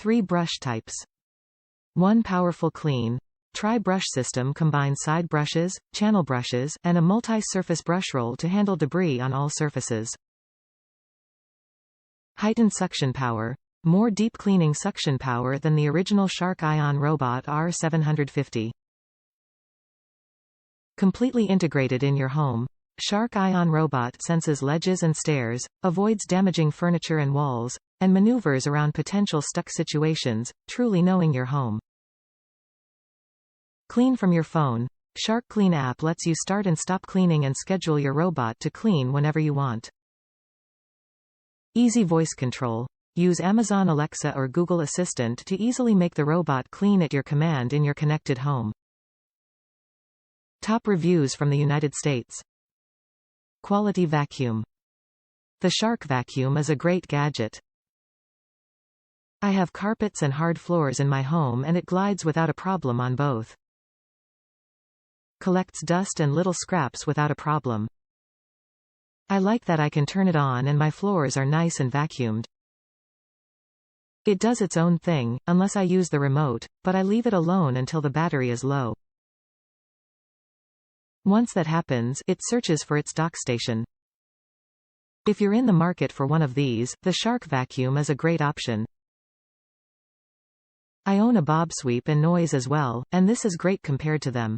3 brush types. 1 powerful clean. Tri-brush system combines side brushes, channel brushes, and a multi-surface brush roll to handle debris on all surfaces. Heightened suction power. More deep cleaning suction power than the original Shark Ion Robot R750. Completely integrated in your home. Shark Ion Robot senses ledges and stairs, avoids damaging furniture and walls, and maneuvers around potential stuck situations, truly knowing your home. Clean from your phone. sharkclean app lets you start and stop cleaning and schedule your robot to clean whenever you want. Easy voice control. Use Amazon Alexa or Google Assistant to easily make the robot clean at your command in your connected home. Top reviews from the United States. Quality vacuum. The Shark vacuum is a great gadget. I have carpets and hard floors in my home and it glides without a problem on both. Collects dust and little scraps without a problem. I like that I can turn it on and my floors are nice and vacuumed. It does its own thing, unless I use the remote, but I leave it alone until the battery is low. Once that happens, it searches for its dock station. If you're in the market for one of these, the Shark vacuum is a great option. I own a bob sweep and noise as well, and this is great compared to them.